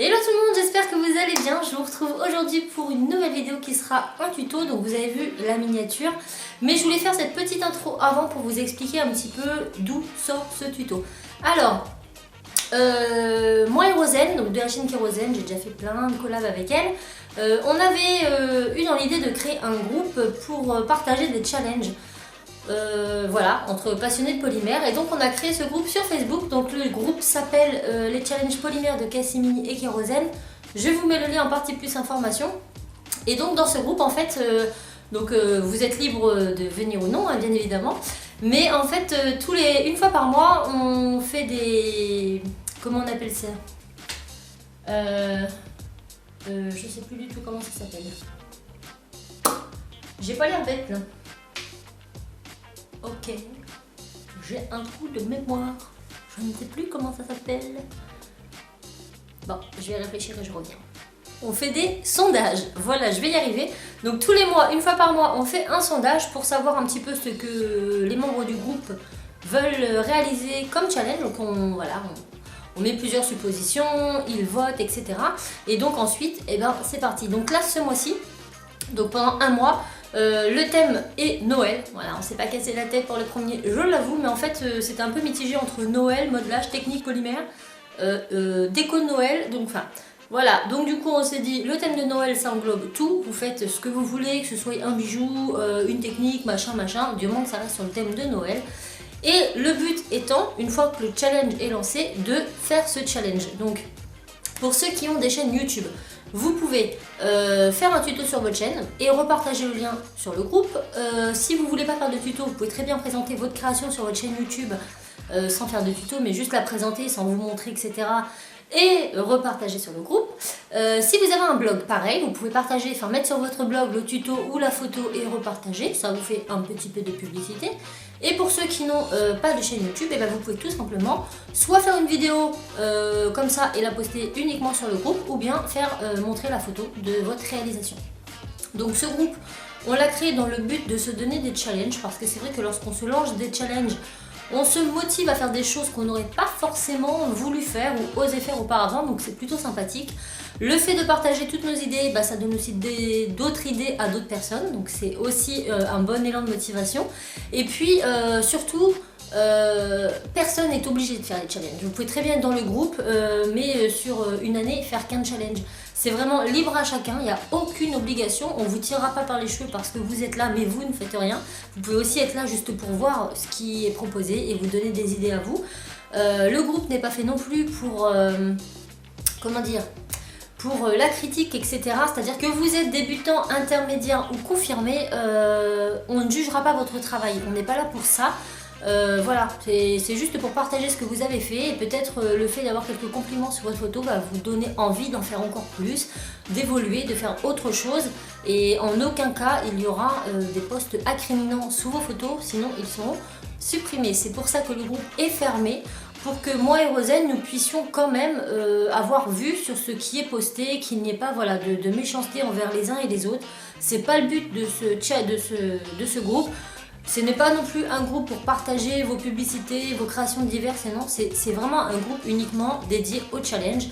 Hello tout le monde, j'espère que vous allez bien. Je vous retrouve aujourd'hui pour une nouvelle vidéo qui sera un tuto. Donc vous avez vu la miniature, mais je voulais faire cette petite intro avant pour vous expliquer un petit peu d'où sort ce tuto. Alors, moi et Rosen, donc de la chaîne Kérosène, j'ai déjà fait plein de collabs avec elle. On avait eu dans l'idée de créer un groupe pour partager des challenges. Voilà, entre passionnés de polymère, et donc on a créé ce groupe sur Facebook. Donc le groupe s'appelle les challenges polymères de Cassimini et Kérosène. Je vous mets le lien en partie plus information. Et donc dans ce groupe en fait, vous êtes libre de venir ou non, hein, bien évidemment, mais en fait une fois par mois on fait des, comment on appelle ça, je sais plus du tout comment ça s'appelle, j'ai pas l'air bête là. Ok, j'ai un coup de mémoire, je ne sais plus comment ça s'appelle. Bon, je vais réfléchir et je reviens. On fait des sondages, voilà, je vais y arriver. Donc tous les mois, une fois par mois, on fait un sondage pour savoir un petit peu ce que les membres du groupe veulent réaliser comme challenge. Donc on met plusieurs suppositions, ils votent, etc. Et donc ensuite, c'est parti. Donc là, ce mois-ci, donc pendant un mois, le thème est Noël. Voilà, on s'est pas cassé la tête pour le premier, je l'avoue, mais en fait c'était un peu mitigé entre Noël, modelage, technique polymère, déco de Noël, donc enfin voilà. Donc du coup on s'est dit le thème de Noël ça englobe tout, vous faites ce que vous voulez, que ce soit un bijou, une technique, machin, du moment que ça reste sur le thème de Noël. Et le but étant, une fois que le challenge est lancé, de faire ce challenge. Donc pour ceux qui ont des chaînes YouTube, vous pouvez faire un tuto sur votre chaîne et repartager le lien sur le groupe. Si vous voulez pas faire de tuto, vous pouvez très bien présenter votre création sur votre chaîne YouTube sans faire de tuto, mais juste la présenter sans vous montrer, etc. Et repartager sur le groupe. Si vous avez un blog, pareil, vous pouvez partager, enfin mettre sur votre blog le tuto ou la photo et repartager, ça vous fait un petit peu de publicité. Et pour ceux qui n'ont pas de chaîne YouTube, vous pouvez tout simplement soit faire une vidéo comme ça et la poster uniquement sur le groupe, ou bien faire montrer la photo de votre réalisation. Donc ce groupe, on l'a créé dans le but de se donner des challenges, parce que c'est vrai que lorsqu'on se lance des challenges, on se motive à faire des choses qu'on n'aurait pas forcément voulu faire ou osé faire auparavant, donc c'est plutôt sympathique. Le fait de partager toutes nos idées, ça donne aussi d'autres idées à d'autres personnes, donc c'est aussi un bon élan de motivation. Et puis surtout, personne n'est obligé de faire les challenges. Vous pouvez très bien être dans le groupe, mais sur une année faire qu'un challenge. C'est vraiment libre à chacun, il n'y a aucune obligation, on ne vous tirera pas par les cheveux parce que vous êtes là mais vous ne faites rien. Vous pouvez aussi être là juste pour voir ce qui est proposé et vous donner des idées à vous. Le groupe n'est pas fait non plus pour, pour la critique, etc. C'est-à-dire que vous êtes débutant, intermédiaire ou confirmé, on ne jugera pas votre travail, on n'est pas là pour ça. Voilà, c'est juste pour partager ce que vous avez fait, et peut-être le fait d'avoir quelques compliments sur votre photo va vous donner envie d'en faire encore plus, d'évoluer, de faire autre chose, et en aucun cas il y aura des posts incriminants sous vos photos, sinon ils seront supprimés. C'est pour ça que le groupe est fermé, pour que moi et Rosen nous puissions quand même avoir vu sur ce qui est posté, qu'il n'y ait pas de méchanceté envers les uns et les autres. C'est pas le but de ce groupe. Ce n'est pas non plus un groupe pour partager vos publicités, vos créations diverses, et non, c'est vraiment un groupe uniquement dédié au challenge.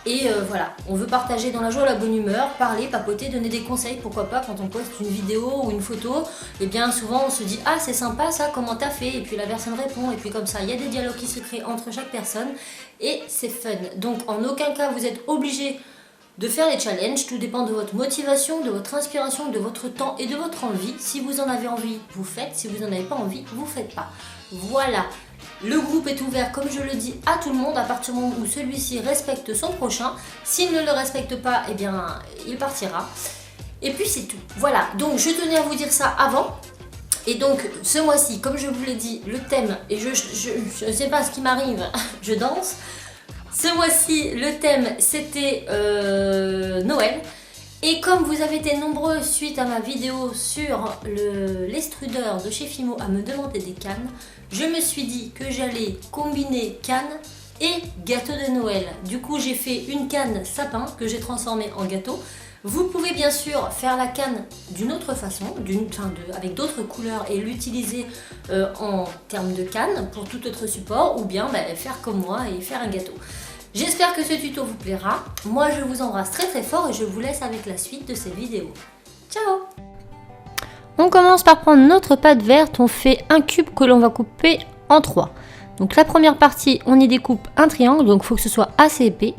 Et voilà, on veut partager dans la joie, la bonne humeur, parler, papoter, donner des conseils, pourquoi pas quand on poste une vidéo ou une photo, et bien souvent on se dit « Ah c'est sympa ça, comment t'as fait ?» Et puis la personne répond, et puis comme ça il y a des dialogues qui se créent entre chaque personne, et c'est fun. Donc en aucun cas vous êtes obligé de faire les challenges, tout dépend de votre motivation, de votre inspiration, de votre temps et de votre envie. Si vous en avez envie, vous faites. Si vous n'en avez pas envie, vous faites pas. Voilà, le groupe est ouvert, comme je le dis, à tout le monde à partir du moment où celui-ci respecte son prochain. S'il ne le respecte pas, il partira. Et puis c'est tout. Voilà, donc je tenais à vous dire ça avant. Et donc ce mois-ci, comme je vous l'ai dit, le thème, et je sais pas ce qui m'arrive, je danse. Ce mois-ci, le thème, c'était Noël. Et comme vous avez été nombreux suite à ma vidéo sur l'extrudeur de chez Fimo à me demander des cannes, je me suis dit que j'allais combiner canne et gâteau de Noël. Du coup, j'ai fait une canne sapin que j'ai transformée en gâteau. Vous pouvez bien sûr faire la canne d'une autre façon, avec d'autres couleurs, et l'utiliser en termes de canne pour tout autre support, ou bien faire comme moi et faire un gâteau. J'espère que ce tuto vous plaira. Moi, je vous embrasse très très fort et je vous laisse avec la suite de cette vidéo. Ciao! On commence par prendre notre pâte verte. On fait un cube que l'on va couper en 3. Donc la première partie, on y découpe un triangle, donc il faut que ce soit assez épais.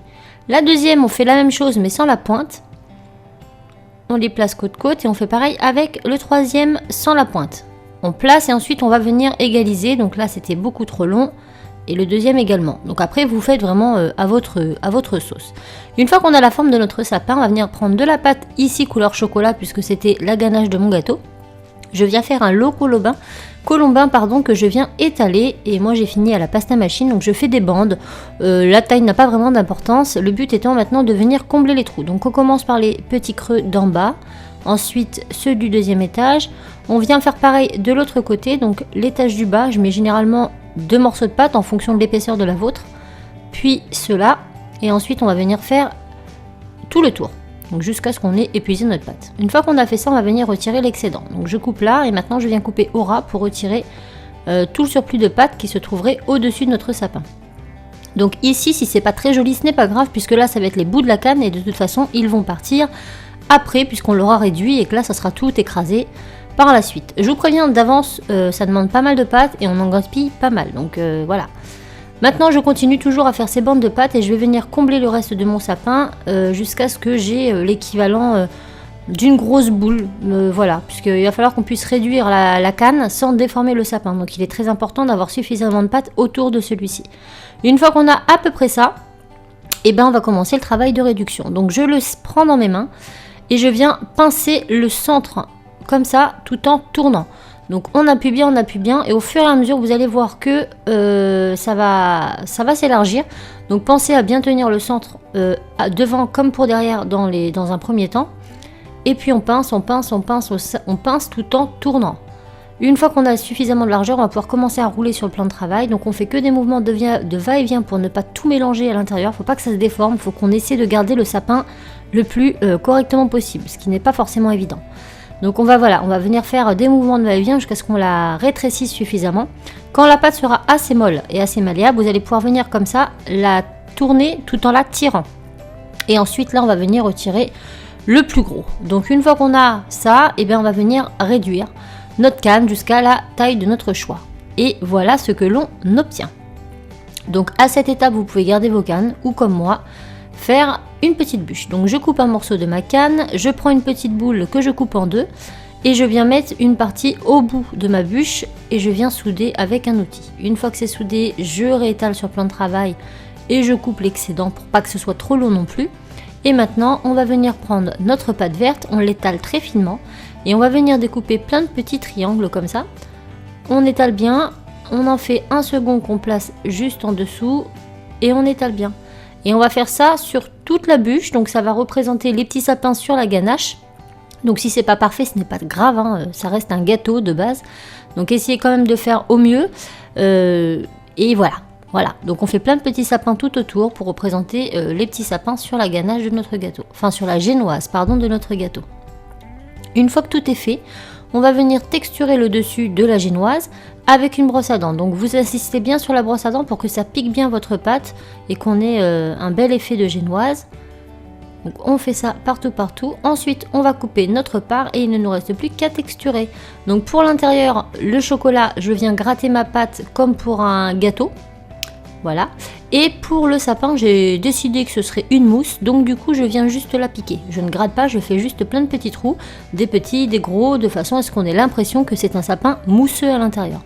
La deuxième, on fait la même chose mais sans la pointe. On les place côte-côte et on fait pareil avec le troisième sans la pointe. On place et ensuite on va venir égaliser. Donc là, c'était beaucoup trop long. Et le deuxième également. Donc après, vous faites vraiment à votre sauce. Une fois qu'on a la forme de notre sapin, on va venir prendre de la pâte ici couleur chocolat puisque c'était la ganache de mon gâteau. Je viens faire un lot colombin que je viens étaler et moi j'ai fini à la pasta machine, donc je fais des bandes. La taille n'a pas vraiment d'importance, le but étant maintenant de venir combler les trous. Donc on commence par les petits creux d'en bas, ensuite ceux du deuxième étage. On vient faire pareil de l'autre côté, donc l'étage du bas, je mets généralement 2 morceaux de pâte en fonction de l'épaisseur de la vôtre, puis ceux-là, et ensuite on va venir faire tout le tour. Donc jusqu'à ce qu'on ait épuisé notre pâte. Une fois qu'on a fait ça, on va venir retirer l'excédent. Donc je coupe là et maintenant je viens couper au ras pour retirer tout le surplus de pâte qui se trouverait au-dessus de notre sapin. Donc ici, si c'est pas très joli, ce n'est pas grave puisque là ça va être les bouts de la canne et de toute façon ils vont partir après puisqu'on l'aura réduit et que là ça sera tout écrasé par la suite. Je vous préviens d'avance, ça demande pas mal de pâte et on en gaspille pas mal. Donc voilà. Maintenant, je continue toujours à faire ces bandes de pâte et je vais venir combler le reste de mon sapin jusqu'à ce que j'ai l'équivalent d'une grosse boule. Voilà, puisqu'il va falloir qu'on puisse réduire la canne sans déformer le sapin. Donc il est très important d'avoir suffisamment de pâte autour de celui-ci. Une fois qu'on a à peu près ça, eh ben, on va commencer le travail de réduction. Donc je le prends dans mes mains et je viens pincer le centre comme ça tout en tournant. Donc on appuie bien et au fur et à mesure vous allez voir que ça va s'élargir. Donc pensez à bien tenir le centre devant comme pour derrière dans un premier temps. Et puis on pince tout en tournant. Une fois qu'on a suffisamment de largeur, on va pouvoir commencer à rouler sur le plan de travail. Donc on fait que des mouvements de va-et-vient pour ne pas tout mélanger à l'intérieur. Il ne faut pas que ça se déforme, il faut qu'on essaie de garder le sapin le plus correctement possible, ce qui n'est pas forcément évident. Donc on va venir faire des mouvements de va-et-vient jusqu'à ce qu'on la rétrécisse suffisamment. Quand la pâte sera assez molle et assez malléable, vous allez pouvoir venir comme ça la tourner tout en la tirant. Et ensuite là on va venir retirer le plus gros. Donc une fois qu'on a ça, eh bien, on va venir réduire notre canne jusqu'à la taille de notre choix. Et voilà ce que l'on obtient. Donc à cette étape, vous pouvez garder vos cannes ou comme moi, faire une petite bûche. Donc je coupe un morceau de ma canne, je prends une petite boule que je coupe en deux et je viens mettre une partie au bout de ma bûche et je viens souder avec un outil. Une fois que c'est soudé, je réétale sur plan de travail et je coupe l'excédent pour pas que ce soit trop long non plus. Et maintenant, on va venir prendre notre pâte verte, on l'étale très finement et on va venir découper plein de petits triangles comme ça. On étale bien, on en fait un second qu'on place juste en dessous et on étale bien. Et on va faire ça sur toute la bûche, donc ça va représenter les petits sapins sur la ganache. Donc si c'est pas parfait, ce n'est pas grave, hein, ça reste un gâteau de base. Donc essayez quand même de faire au mieux. Et voilà, donc on fait plein de petits sapins tout autour pour représenter les petits sapins sur la ganache de notre gâteau. Enfin sur la génoise, pardon, de notre gâteau. Une fois que tout est fait, on va venir texturer le dessus de la génoise avec une brosse à dents. Donc vous assistez bien sur la brosse à dents pour que ça pique bien votre pâte et qu'on ait un bel effet de génoise. Donc on fait ça partout. Ensuite on va couper notre part et il ne nous reste plus qu'à texturer. Donc pour l'intérieur, le chocolat, je viens gratter ma pâte comme pour un gâteau. Voilà. Et pour le sapin, j'ai décidé que ce serait une mousse, donc du coup je viens juste la piquer. Je ne gratte pas, je fais juste plein de petits trous, des petits, des gros, de façon à ce qu'on ait l'impression que c'est un sapin mousseux à l'intérieur.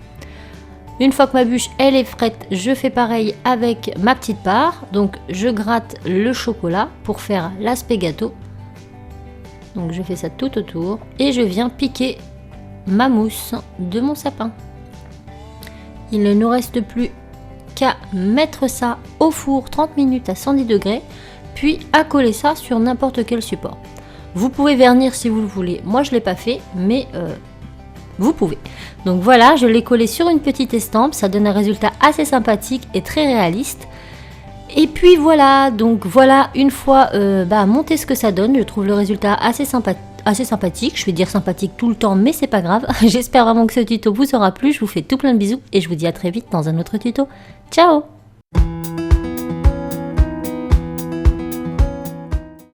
Une fois que ma bûche elle est prête, je fais pareil avec ma petite part. Donc je gratte le chocolat pour faire l'aspect gâteau. Donc je fais ça tout autour et je viens piquer ma mousse de mon sapin. Il ne nous reste plus qu'à mettre ça au four 30 minutes à 110 degrés, puis à coller ça sur n'importe quel support. Vous pouvez vernir si vous le voulez, moi je ne l'ai pas fait, mais vous pouvez. Donc voilà, je l'ai collé sur une petite estampe, ça donne un résultat assez sympathique et très réaliste. Et puis voilà, donc voilà, une fois monté ce que ça donne, je trouve le résultat assez sympathique. Je vais dire sympathique tout le temps, mais c'est pas grave. J'espère vraiment que ce tuto vous aura plu. Je vous fais tout plein de bisous et je vous dis à très vite dans un autre tuto. Ciao!